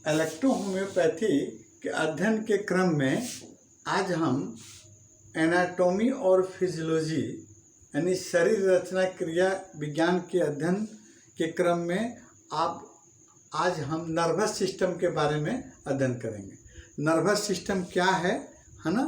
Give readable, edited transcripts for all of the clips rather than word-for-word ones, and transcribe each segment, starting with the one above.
Electrohomoeopathy के अध्ययन के क्रम में आज हम एनाटॉमी और फिजियोलॉजी यानी शरीर रचना क्रिया विज्ञान के अध्ययन के क्रम में आज हम नर्वस सिस्टम के बारे में अध्ययन करेंगे। नर्वस सिस्टम क्या है ना,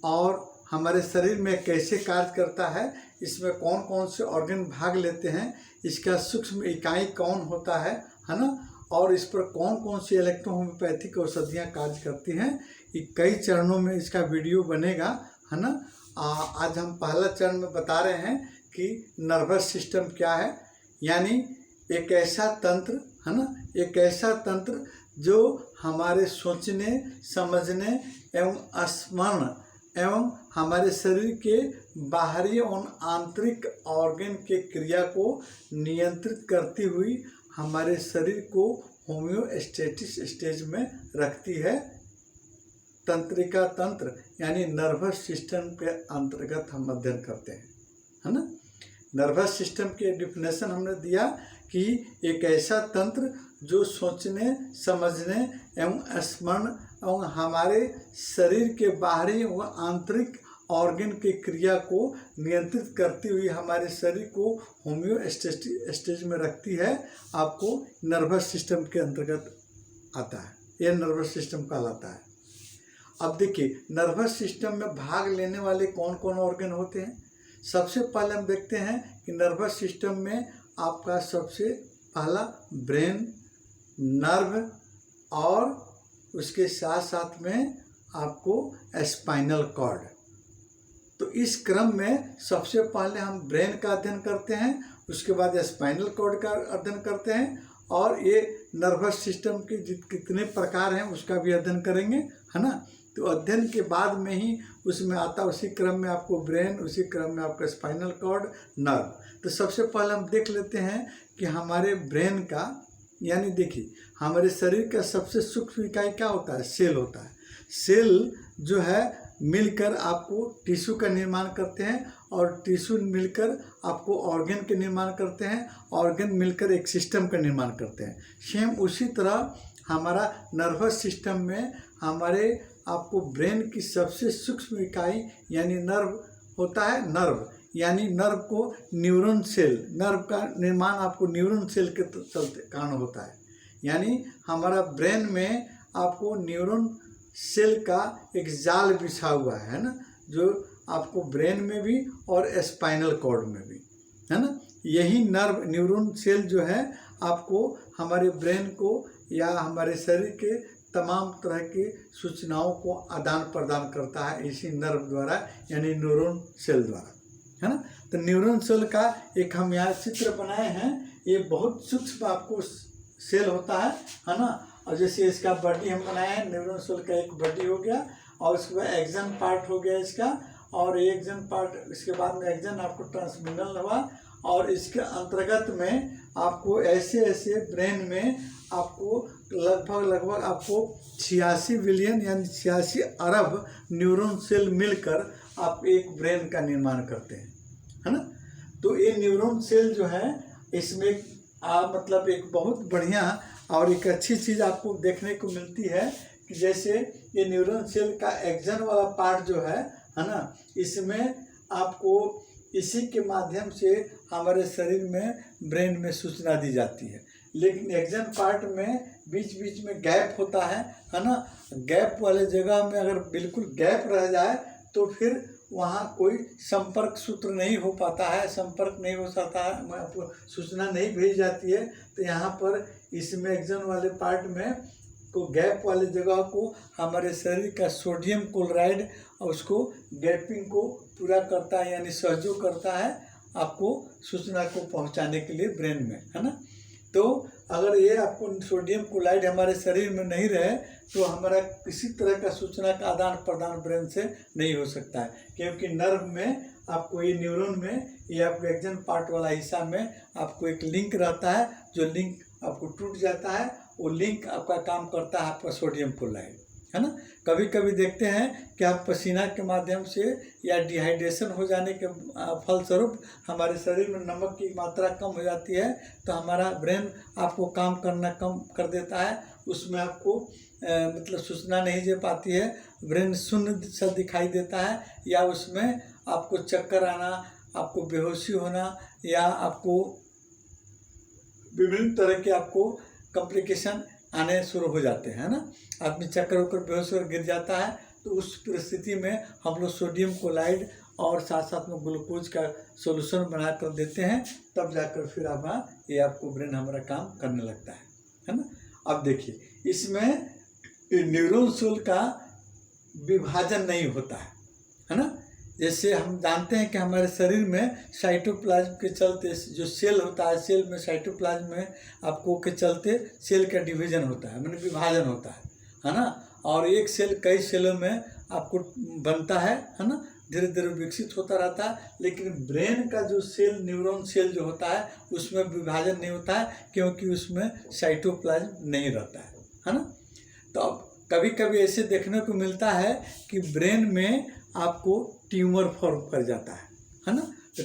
और हमारे शरीर में कैसे कार्य करता है, इसमें कौन कौन से ऑर्गन भाग लेते हैं, इसका सूक्ष्म इकाई कौन होता है ना, और इस पर कौन कौन सी इलेक्ट्रोहोम्योपैथिक औषधियाँ कार्य करती हैं। ये कई चरणों में इसका वीडियो बनेगा है ना। आज हम पहला चरण में बता रहे हैं कि नर्वस सिस्टम क्या है, यानी एक ऐसा तंत्र है ना, एक ऐसा तंत्र जो हमारे सोचने समझने एवं स्मरण एवं हमारे शरीर के बाहरी और आंतरिक ऑर्गन के क्रिया को नियंत्रित करती हुई हमारे शरीर को होम्योस्टेटिक स्टेज में रखती है। तंत्रिका तंत्र यानी नर्वस सिस्टम के अंतर्गत हम अध्ययन करते हैं है ना। नर्वस सिस्टम के डिफिनेशन हमने दिया कि एक ऐसा तंत्र जो सोचने समझने एवं स्मरण एवं हमारे शरीर के बाहरी व आंतरिक ऑर्गन के क्रिया को नियंत्रित करती हुई हमारे शरीर को होम्योस्टेटिक स्टेज में रखती है, आपको नर्वस सिस्टम के अंतर्गत आता है। यह नर्वस सिस्टम कहलाता है। अब देखिए, नर्वस सिस्टम में भाग लेने वाले कौन कौन ऑर्गन होते हैं। सबसे पहले हम देखते हैं कि नर्वस सिस्टम में आपका सबसे पहला ब्रेन, नर्व और उसके साथ साथ में आपको स्पाइनल कॉर्ड। तो इस क्रम में सबसे पहले हम ब्रेन का अध्ययन करते हैं, उसके बाद स्पाइनल कॉर्ड का अध्ययन करते हैं, और ये नर्वस सिस्टम के कितने प्रकार हैं उसका भी अध्ययन करेंगे है ना। तो अध्ययन के बाद में ही उसमें आता, उसी क्रम में आपको ब्रेन, उसी क्रम में आपका स्पाइनल कॉर्ड, नर्व। तो सबसे पहले हम देख लेते हैं कि हमारे ब्रेन का, यानी देखिए हमारे शरीर का सबसे सूक्ष्म इकाई क्या होता है, सेल होता है। सेल जो है मिलकर आपको टिश्यू का निर्माण करते हैं, और टिश्यू मिलकर आपको ऑर्गन के निर्माण करते हैं, ऑर्गन मिलकर एक सिस्टम का निर्माण करते हैं। सेम उसी तरह हमारा नर्वस सिस्टम में हमारे आपको ब्रेन की सबसे सूक्ष्म इकाई यानी नर्व होता है। नर्व यानी नर्व को न्यूरॉन सेल, नर्व का निर्माण आपको न्यूरॉन सेल के चलते कारण होता है। यानी हमारा ब्रेन में आपको न्यूरॉन सेल का एक जाल बिछा हुआ है ना, जो आपको ब्रेन में भी और स्पाइनल कॉर्ड में भी है ना। यही नर्व न्यूरॉन सेल जो है आपको हमारे ब्रेन को या हमारे शरीर के तमाम तरह की सूचनाओं को आदान प्रदान करता है, इसी नर्व द्वारा यानी न्यूरॉन सेल द्वारा है ना। तो न्यूरॉन सेल का एक हम यहाँ चित्र बनाए हैं। ये बहुत सूक्ष्म आपको सेल होता है ना। और जैसे इसका बॉडी हम बनाए हैं, न्यूरॉन सेल का एक बॉडी हो गया, और उसके बाद एक्सन पार्ट हो गया इसका, और एक्सन पार्ट इसके बाद में एक्सन आपको ट्रांसमिनल हुआ, और इसके अंतर्गत में आपको ऐसे ऐसे ब्रेन में आपको लगभग आपको 86 बिलियन यानी 86 अरब न्यूरॉन सेल मिलकर आप एक ब्रेन का निर्माण करते हैं है ना। तो ये न्यूरॉन सेल जो है इसमें मतलब एक बहुत बढ़िया और एक अच्छी चीज़ आपको देखने को मिलती है कि जैसे ये न्यूरॉन सेल का एक्सन वाला पार्ट जो है ना, इसमें आपको इसी के माध्यम से हमारे शरीर में ब्रेन में सूचना दी जाती है। लेकिन एक्सन पार्ट में बीच बीच में गैप होता है ना। गैप वाले जगह में अगर बिल्कुल गैप रह जाए तो फिर वहाँ कोई संपर्क सूत्र नहीं हो पाता है, संपर्क नहीं हो सकता है, सूचना नहीं भेजी जाती है। तो यहाँ पर इसमें एक्सन वाले पार्ट में को गैप वाले जगह को हमारे शरीर का सोडियम क्लोराइड उसको गैपिंग को पूरा करता है, यानी सहयोग करता है आपको सूचना को पहुँचाने के लिए ब्रेन में है ना। तो अगर ये आपको सोडियम क्लोराइड हमारे शरीर में नहीं रहे तो हमारा किसी तरह का सूचना का आदान प्रदान ब्रेन से नहीं हो सकता है, क्योंकि नर्व में आपको ये न्यूरॉन में ये आपको एक्सन पार्ट वाला हिस्सा में आपको एक लिंक रहता है, जो लिंक आपको टूट जाता है, वो लिंक आपका काम करता है आपका सोडियम क्लोराइड है ना। कभी कभी देखते हैं कि हम पसीना के माध्यम से या डिहाइड्रेशन हो जाने के फलस्वरूप हमारे शरीर में नमक की मात्रा कम हो जाती है, तो हमारा ब्रेन आपको काम करना कम कर देता है, उसमें आपको मतलब सूचना नहीं दे पाती है, ब्रेन शून्य सा दिखाई देता है, या उसमें आपको चक्कर आना, आपको बेहोशी होना, या आपको विभिन्न तरह के आपको कॉम्प्लिकेशन आने शुरू हो जाते हैं ना। आदमी चक्कर होकर बेहोश होकर गिर जाता है, तो उस परिस्थिति में हम लोग सोडियम क्लोराइड और साथ साथ में ग्लूकोज का सॉल्यूशन बना कर देते हैं, तब जाकर फिर ये आपको ब्रेन हमारा काम करने लगता है ना। अब देखिए, इसमें न्यूरॉन सेल का विभाजन नहीं होता है ना। जैसे हम जानते हैं कि हमारे शरीर में साइटोप्लाज्म के चलते जो सेल होता है, सेल में साइटोप्लाज्म में आपको के चलते सेल का डिवीजन होता है, मतलब विभाजन होता है ना। और एक सेल कई सेलों में आपको बनता है ना, धीरे धीरे विकसित होता रहता है। लेकिन ब्रेन का जो सेल, न्यूरॉन सेल जो होता है, उसमें विभाजन नहीं होता है, क्योंकि उसमें साइटोप्लाज्म नहीं रहता है ना। तो अब कभी कभी ऐसे देखने को मिलता है कि ब्रेन में आपको ट्यूमर फॉर्म कर जाता है ना। तो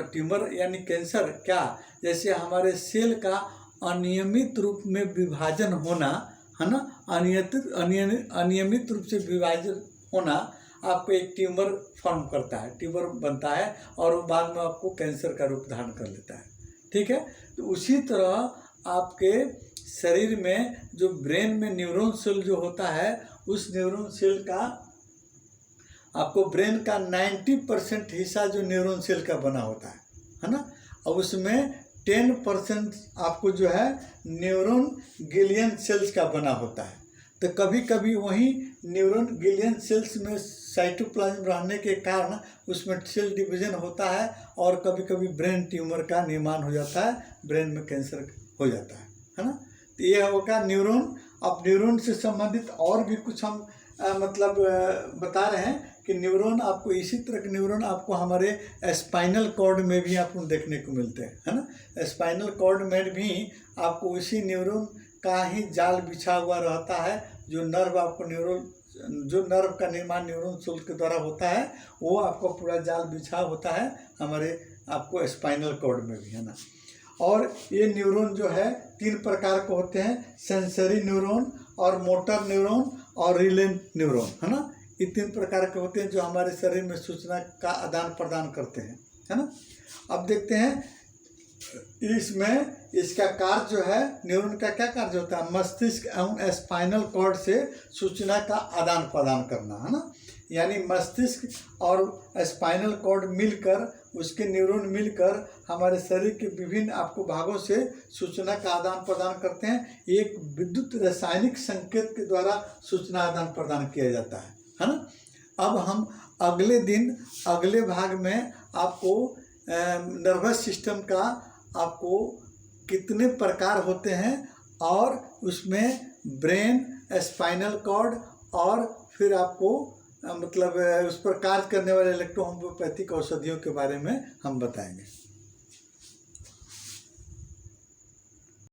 ट्यूमर यानी कैंसर क्या, जैसे हमारे सेल का अनियमित रूप में विभाजन होना है ना, अनियमित रूप से विभाजन होना आपको एक ट्यूमर फॉर्म करता है, ट्यूमर बनता है, और वो बाद में आपको कैंसर का रूप धारण कर लेता है। ठीक है, तो उसी तरह आपके शरीर में जो ब्रेन में न्यूरॉन सेल जो होता है, उस न्यूरॉन सेल का आपको ब्रेन का 90% हिस्सा जो न्यूरॉन सेल का बना होता है ना, और उसमें 10% आपको जो है न्यूरॉन गिलियन सेल्स का बना होता है। तो कभी कभी वही न्यूरॉन गिलियन सेल्स में साइटोप्लाज्म रहने के कारण उसमें सेल डिवीजन होता है, और कभी कभी ब्रेन ट्यूमर का निर्माण हो जाता है, ब्रेन में कैंसर हो जाता है ना। तो ये होगा न्यूरॉन। अब न्यूरॉन से संबंधित और भी कुछ हम बता रहे हैं कि न्यूरॉन आपको इसी तरह के न्यूरॉन आपको हमारे स्पाइनल कॉर्ड में भी आपको देखने को मिलते हैं, है ना। स्पाइनल कॉर्ड में भी आपको इसी न्यूरॉन का ही जाल बिछा हुआ रहता है, जो नर्व का निर्माण न्यूरॉन सेल के द्वारा होता है, वो आपको पूरा जाल बिछा होता है हमारे आपको स्पाइनल कॉर्ड में भी, है ना। और ये न्यूरॉन जो है 3 प्रकार के होते हैं, सेंसरी न्यूरॉन और मोटर न्यूरॉन और रिले न्यूरॉन, है ना। ये 3 प्रकार के होते हैं जो हमारे शरीर में सूचना का आदान प्रदान करते हैं, है ना। अब देखते हैं इसमें इसका कार्य जो है, न्यूरॉन का क्या कार्य होता है, मस्तिष्क एवं स्पाइनल कॉर्ड से सूचना का आदान प्रदान करना, है ना। यानी मस्तिष्क और स्पाइनल कॉर्ड मिलकर, उसके न्यूरॉन मिलकर हमारे शरीर के विभिन्न आपको भागों से सूचना का आदान प्रदान करते हैं। एक विद्युत रासायनिक संकेत के द्वारा सूचना आदान प्रदान किया जाता है ना। अब हम अगले दिन अगले भाग में आपको नर्वस सिस्टम का आपको कितने प्रकार होते हैं, और उसमें ब्रेन, स्पाइनल कॉर्ड और फिर आपको उस पर कार्य करने वाले इलेक्ट्रोहोम्योपैथिक औषधियों के बारे में हम बताएंगे।